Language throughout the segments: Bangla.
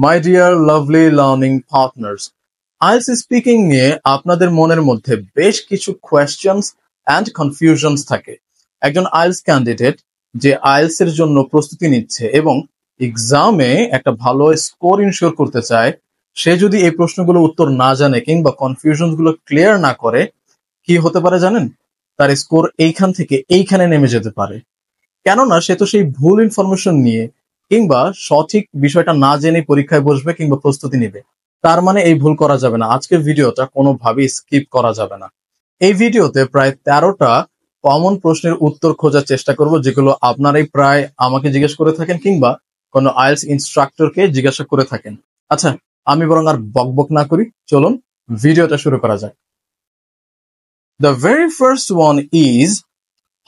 My dear lovely learning partners, IELTS speaking নিয়ে আপনাদের মনের মধ্যে বেশ কিছু কোয়েশ্চেনস অ্যান্ড কনফিউশনস থাকে। একজন আইএলটিএস ক্যান্ডিডেট যে আইএলটিএস এর জন্য প্রস্তুতি নিচ্ছে এবং এক্সামে একটা ভালো স্কোর ইনশিওর করতে চায়, সে যদি এই প্রশ্নগুলো উত্তর না জানে কিংবা কনফিউশন গুলো ক্লিয়ার না করে, কি হতে পারে জানেন? তার স্কোর এইখান থেকে এইখানে নেমে যেতে পারে। কেননা সে তো সেই ভুল ইনফরমেশন নিয়ে কিংবা সঠিক বিষয়টা না জেনে পরীক্ষায় বসবে কিংবা প্রস্তুতি নিবে। তার মানে এই ভুল করা যাবে না। আজকের ভিডিওটা কোনোভাবেই স্কিপ করা যাবে না। এই ভিডিওতে প্রায় 13টা কমন প্রশ্নের উত্তর খোঁজার চেষ্টা করব, যেগুলো আপনারাই প্রায় আমাকে জিজ্ঞেস করে থাকেন কিংবা কোনো আইএলটিএস ইনস্ট্রাক্টরকে জিজ্ঞাসা করে থাকেন। আচ্ছা, আমি বরং আর বকবক না করি, চলুন ভিডিওটা শুরু করা যাক। The very first one is,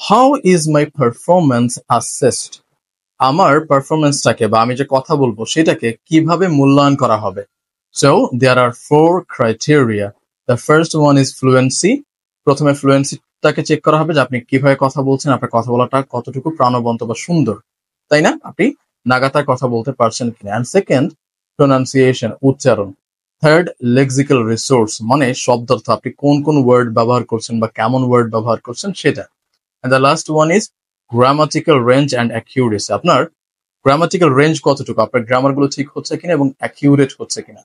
how is my performance assessed? আমার পারফরমেন্সটাকে বা আমি যে কথা বলবো সেটাকে কিভাবে মূল্যায়ন করা হবে? So there are 4 criteria. The first one is fluency. প্রথমে ফ্লুয়েন্সিটাকে চেক করা হবে যে আপনি কিভাবে কথা বলছেন, আপনার কথা বলাটা কতটুকু প্রাণবন্ত বা সুন্দর, তাই না? আপনি নাগাতার কথা বলতে পারছেন কিনা। And second, pronunciation, উচ্চারণ। থার্ড, লেক্সিক্যাল রিসোর্স, মানে শব্দার্থ, আপনি কোন কোন ওয়ার্ড ব্যবহার করছেন বা কেমন ওয়ার্ড ব্যবহার করছেন সেটা। And the last one is grammatical range and accuracy. আপনার গ্রামাটিক্যাল রেঞ্জ কতটুকু, আপনার গ্রামার গুলো ঠিক হচ্ছে কিনা এবং অ্যাকিউরেট হচ্ছে কিনা।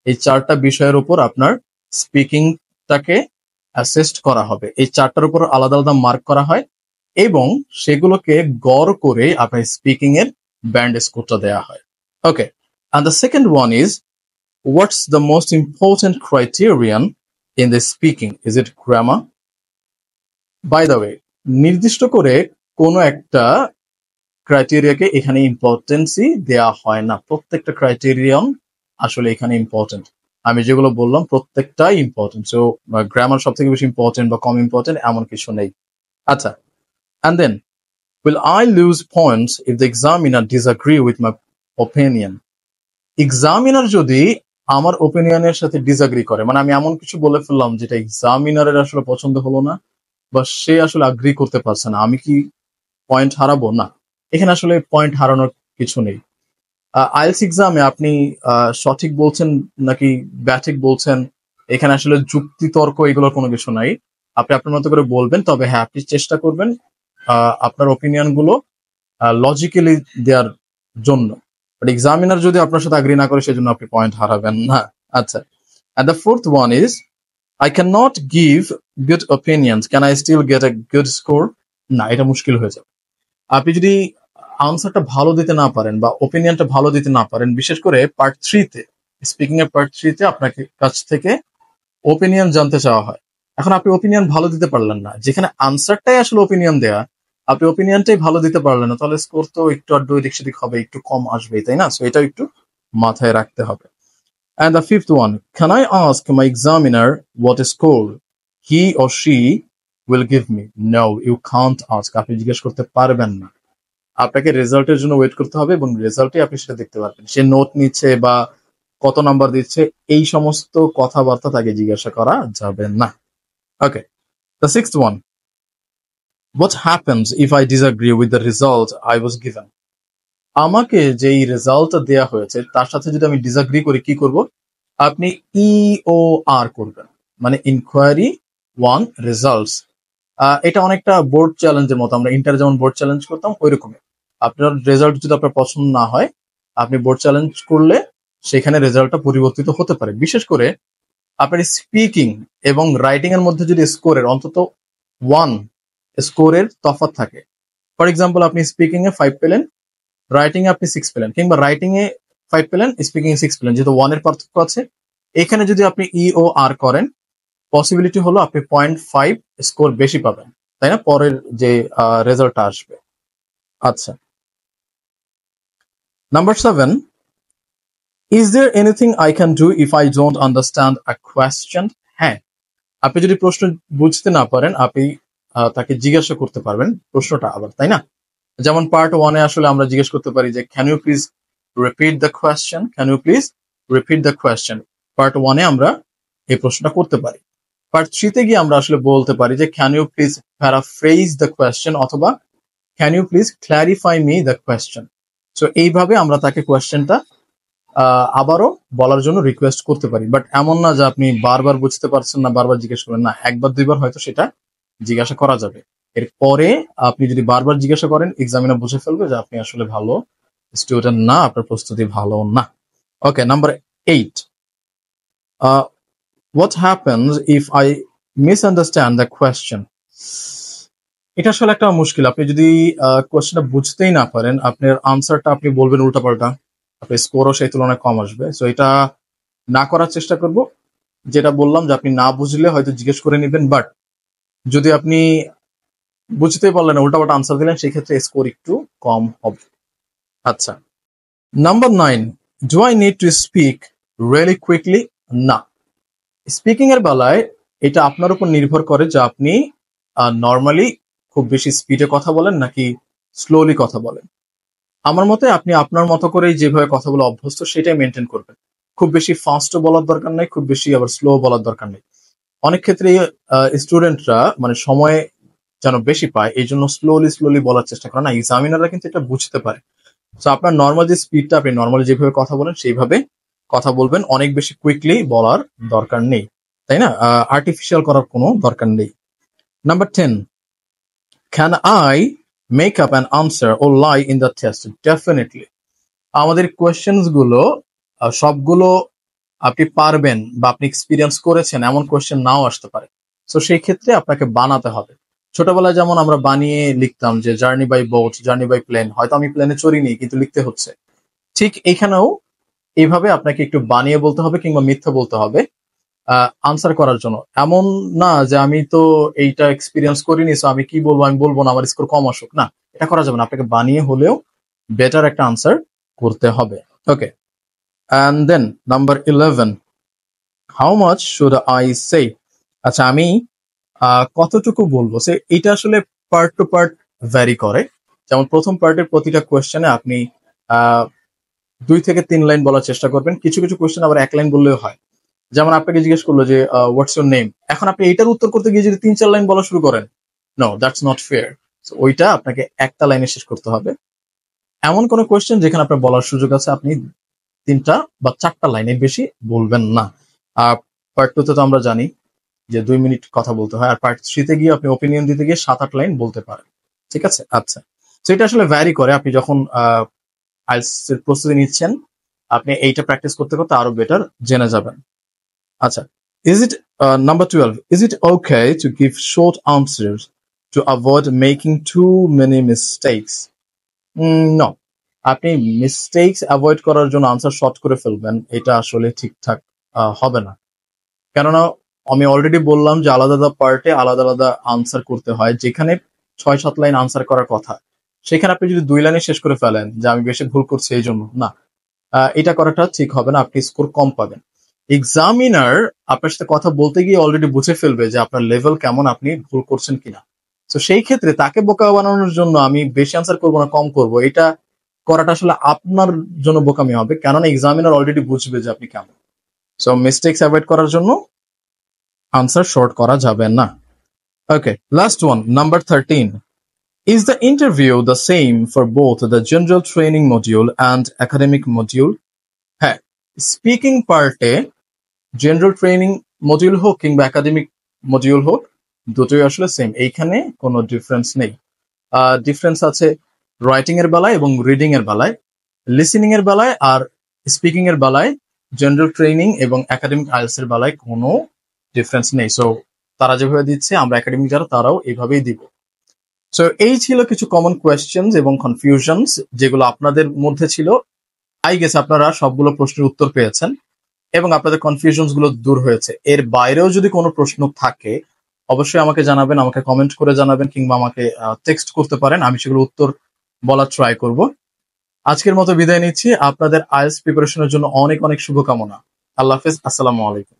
এই 4টা বিষয়ের উপর আপনার স্পিকিংটাকে অ্যাসেস্ট করা হবে। এই 4টার উপর আলাদা আলাদা মার্ক করা হয় এবং সেগুলোকে গড় করে আপনার স্পিকিং এর ব্যান্ড স্কোরটা দেওয়া হয়। ওকে, and the second one is, what's the most important criterion in the speaking? Is it grammar? By the way, নির্দিষ্ট করে কোনো একটা ক্রাইটেরিয়াকে এখানে ইম্পর্টেন্সই দেয়া হয় না। প্রত্যেকটা ক্রাইটেরিয়ান আসলে এখানে ইম্পর্টেন্ট। আমি যেগুলো বললাম প্রত্যেকটাই ইম্পর্টেন্ট। সো গ্রামার সব থেকে বেশি ইম্পর্টেন্ট বা কম ইম্পর্টেন্ট এমন কিছু নেই। আচ্ছা, and then, will I lose points if the examiner disagree with my opinion? Examiner যদি আমার ওপিনিয়নের সাথে ডিসএগ্রি করে, মানে আমি এমন কিছু বলে ফেললাম যেটা এক্সামিনারের আসলে পছন্দ হলো না বা সে আসলে এগ্রি করতে পারছে না, আমি কি পয়েন্ট হারাবো? না, এখানে আসলে পয়েন্ট হারানোর কিছু নেই। আইএলটিএস এক্সামে আপনি সঠিক বলছেন নাকি ব্যাঠিক বলছেন, এখানে আসলে যুক্তি তর্ক এগুলোর কোনো কিছু নাই। আপনি আপনার মতো করে বলবেন, তবে হ্যাঁ, আপনি চেষ্টা করবেন আপনার ওপিনিয়ন গুলো লজিক্যালি দেওয়ার জন্য। বাট এক্সামিনার যদি আপনার সাথে এগ্রি না করে, সেজন্য আপনি পয়েন্ট হারাবেন না। আচ্ছা, and the fourth one is, I cannot give good opinions, can I still get a good score? না, এটা মুশকিল হয়ে যাবে। আপনি যদি আনসারটা ভালো দিতে না পারেন বা ওপিনিয়নটা ভালো দিতে না পারেন, বিশেষ করে পার্ট 3-তে, স্পিকিং এর পার্ট 3-তে আপনার কাছ থেকে ওপিনিয়ন জানতে চাওয়া হয়। এখন আপনি ওপিনিয়ন ভালো দিতে পারলেন না, যেখানে আনসারটাই আসলে ওপিনিয়ন দেয়া, আপনি ওপিনিয়নটাই ভালো দিতে পারলেন না, তাহলে স্কোর তো একটু আধটু এদিক সেদিক হবে, একটু কম আসবেই, তাই না? সো এটাও একটু মাথায় রাখতে হবে। And the fifth one, can I ask my examiner what score he or she will give me? No, you can't ask. আপনি জিজ্ঞেস করতে পারবেন না। আপনাকে রেজাল্টের জন্য ওয়েট করতে হবে এবং রেজাল্টে আপনি সেটা দেখতে পারবেন। সে নোট নিচ্ছে বা কত নাম্বার দিচ্ছে, এই সমস্ত কথাবার্তা তাকে জিজ্ঞাসা করা যাবে না। ওকে, the sixth one, what happens if I disagree with the result I was given? আমাকে যেই রেজাল্টটা দেয়া হয়েছে তার সাথে যদি আমি ডিসএগ্রি করি, কি করব? আপনি EOR করবেন, মানে ইনকোয়ারি ওয়ান রেজাল্টস। এটা অনেকটা বোর্ড চ্যালেঞ্জের মতো, আমরা ইন্টার যেমন বোর্ড চ্যালেঞ্জ করতাম ওই রকমই। আপনার রেজাল্ট যদি আপনার পছন্দ না হয়, আপনি বোর্ড চ্যালেঞ্জ করলে সেখানে রেজাল্টটা পরিবর্তিত হতে পারে। বিশেষ করে আপনার স্পিকিং এবং রাইটিং এর মধ্যে যদি স্কোরের অন্তত 1 স্কোরের তফাৎ থাকে, ফর এক্সাম্পল আপনি স্পিকিং এ 5 পেলেন, রাইটিং এ আপনি 6 পেলেন, কিংবা রাইটিং এ 5 পেলেন, স্পিকিং এ 6 পেলেন, যেহেতু 1 এর পার্থক্য আছে, এখানে যদি আপনি EOR করেন, পসিবিলিটি হলো আপনি 0.5 স্কোর বেশি পাবেন, তাই না, পরের যে রেজাল্টটা আসবে। আচ্ছা, number 7, is there anything I can do if I don't understand a question? হ্যাঁ, আপনি যদি প্রশ্ন বুঝতে না পারেন, আপনি তাকে জিজ্ঞাসা করতে পারবেন প্রশ্নটা আবার, তাই না? যেমন পার্ট 1-এ আসলে আমরা জিজ্ঞেস করতে পারি যে can you please repeat the question? Can you please repeat the question? Part 1-এ আমরা এই প্রশ্নটা করতে পারি। পার্ট 3-তে গিয়ে আমরা আসলে বলতে পারি যে can you please paraphrase the question অথবা can you please clarify me the question? So এইভাবে আমরা তাকে কোয়েশ্চেনটা আবারও বলার জন্য রিকোয়েস্ট করতে পারি, বাট এমন না যে আপনি বারবার বুঝতে পারছেন না, বারবার জিজ্ঞেস করবেন না। একবার দুইবার হয়তো সেটা জিজ্ঞাসা করা যাবে। এরপরে আপনি যদি বারবার জিজ্ঞাসা করেন, এক্সামিনার বুঝে ফেলবে যে আপনি আসলে ভালো স্টুডেন্ট না, আপনার প্রস্তুতি ভালো না। ওকে, number 8, what happens if I misunderstand the question? এটা আসলে একটা মুশকিল। আপনি যদি কোয়েশ্চেনটা বুঝতেই না পারেন, আপনার আনসারটা আপনি বলবেন উল্টাপাল্টা, আপনার স্কোরও সেই তুলনায় কম আসবে। সো এটা না করার চেষ্টা করব। যেটা বললাম যে আপনি না বুঝলে হয়তো জিজ্ঞেস করে নেবেন, বাট যদি আপনি বুঝতেই পারলেন না, উল্টাপাল্টা আনসার দিলেন, সেই ক্ষেত্রে স্কোর একটু কম হবে। আচ্ছা, number 9, do I need to speak really quickly? না, স্পিকিং এর বেলায় এটা আপনার উপর নির্ভর করে যে আপনি নর্মালি খুব বেশি স্পিডে কথা বলেন নাকি স্লোলি কথা বলেন। আমার মতে আপনি আপনার মতো করেই যেভাবে কথা বলে অভ্যস্ত সেটাই মেনটেন করবেন। খুব বেশি ফাস্টও বলার দরকার নেই, খুব বেশি আবার স্লো বলার দরকার নেই। অনেক ক্ষেত্রে স্টুডেন্টরা মানে সময় যেন বেশি পায়, এই জন্য স্লোলি বলার চেষ্টা করে না, এক্সামিনাররা কিন্তু এটা বুঝতে পারে। তো আপনার নর্মাল যে স্পিডটা, আপনি নর্মালি যেভাবে কথা বলেন সেইভাবে কথা বলবেন, অনেক বেশি কুইকলি বলার দরকার নেই, তাই না? আর্টিফিশিয়াল করার কোনো দরকার নেই। Number 10, can I make up an answer or lie in the test? Definitely. আমাদের কোয়েশ্চেন্স গুলো সবগুলো আপনি পারবেন বা আপনি এক্সপিরিয়েন্স করেছেন এমন কোয়েশ্চেন নাও আসতে পারে। সো সেই ক্ষেত্রে আপনাকে বানাতে হবে। ছোটবেলায় যেমন আমরা বানিয়ে লিখতাম যে journey by boat, journey by plane, হয়তো আমি প্লেনে চড়িনি কিন্তু লিখতে হচ্ছে। ঠিক এখানেও এইভাবে আপনাকে একটু বানিয়ে বলতে হবে কিংবা মিথ্যা বলতে হবে আনসার করার জন্য। এমন না যে আমি তো এইটা এক্সপিরিয়েন্স করিনি, সো আমি কি বলবো, আমি বলবো না, আমার স্কোর কম আসুক, না, এটা করা যাবে না। আপনাকে বানিয়ে হলেও বেটার একটা আনসার করতে হবে। Okay, and then number 11, how much should I say? আচ্ছা, আমি কতটুকু বলবো, সে এটা আসলে পার্ট টু পার্ট ভ্যারি করে। যেমন প্রথম পার্টের প্রতিটা কোয়েশ্চেনে আপনি 2 থেকে 3 লাইন বলার চেষ্টা করবেন। কিছু কিছু কোয়েশ্চেন আবার 1 লাইন বললেও হয়। যেমন আপনাকে জিজ্ঞেস করলো যে হোয়াটস ইউর নেম, এখন আপনি এটার উত্তর করতে গিয়ে যদি 3-4 লাইন বলা শুরু করেন, নো, দ্যাটস নট ফেয়ার। ওইটা আপনাকে একটা লাইনে শেষ করতে হবে। এমন কোন কোয়েশ্চেন যেখানে আপনার বলার সুযোগ আছে, আপনি 3টা বা 4টা লাইনের বেশি বলবেন না। আর পার্ট 2 তে তো আমরা জানি যে 2 মিনিট কথা বলতে হয়, আর পার্ট 3 তে গিয়ে আপনি ওপিনিয়ন দিতে গিয়ে 7-8 লাইন বলতে পারেন। ঠিক আছে? আচ্ছা, তো এটা আসলে ভ্যারি করে। আপনি যখন আইএলটিএস এর প্রস্তুতি নিচ্ছেন, আপনি এইটা প্র্যাকটিস করতে করতে আরো বেটার জেনে যাবেন। আচ্ছা, is it number 12, is it okay to give short answers to avoid making too many mistakes? No, আপনি মিস্টেকস অ্যাভয়েড করার জন্য আনসার শর্ট করে ফেলবেন, এটা আসলে ঠিকঠাক হবে না। কেননা আমি অলরেডি বললাম যে আলাদা আলাদা পার্টে আলাদা আলাদা আনসার করতে হয়। যেখানে 6-7 লাইন আনসার করার কথা, সেখানে আপনি যদি 2 লাইনে শেষ করে ফেলেন যে আমি বেশি ভুল করছি এই জন্য, না, এটা করাটা ঠিক হবে না, আপনি স্কোর কম পাবেন। এক্সামিনার আপনার সাথে কথা বলতে গিয়ে অলরেডি বুঝে ফেলবে যে আপনার লেভেল কেমন, আপনি ভুল করছেন কিনা। তো সেই ক্ষেত্রে তাকে বোকা বানানোর জন্য আমি বেশি আনসার করবো না কম করব, এটা করাটা আসলে আপনার জন্য বোকামি হবে, কেননা এক্সামিনার অলরেডি বুঝবে যে আপনি কেমন। সো মিস্টেকস অ্যাভয়েড করার জন্য আনসার শর্ট করা যাবে না। Okay, last one, number 13, is the interview the same for both the general training module and academic module? হ্যাঁ, স্পিকিং পার্টে জেনারেল ট্রেনিং মডিউল হোক কিংবা একাডেমিক মডিউল হোক, দুটোই আসলে সেম, এইখানে কোনো ডিফারেন্স নেই। ডিফারেন্স আছে রাইটিং এর বেলায় এবং রিডিং এর বেলায়। লিসেনিং এর বেলায় আর স্পিকিং এর বেলায় জেনারেল ট্রেনিং এবং একাডেমিক আইএলটিএস এর বেলায় কোনো ডিফারেন্স নেই। সো তারা যেভাবে দিচ্ছে আমরা একাডেমিক যারা তারাও এইভাবেই দিব। সো এই ছিল কিছু কমন কোয়েশ্চেনস এবং কনফিউশনস যেগুলো আপনাদের মধ্যে ছিল। আই গেস আপনারা সবগুলো প্রশ্নের উত্তর পেয়েছেন এবং আপনাদের কনফিউশনস গুলো দূর হয়েছে। এর বাইরেও যদি কোনো প্রশ্ন থাকে অবশ্যই আমাকে জানাবেন, আমাকে কমেন্ট করে জানাবেন কিংবা আমাকে টেক্সট করতে পারেন, আমি সেগুলো উত্তর বলার ট্রাই করব। আজকের মতো বিদায় নিচ্ছি। আপনাদের আইএলটিএস প্রিপারেশনের জন্য অনেক অনেক শুভকামনা। আল্লাহ হাফেজ, আসসালামু আলাইকুম।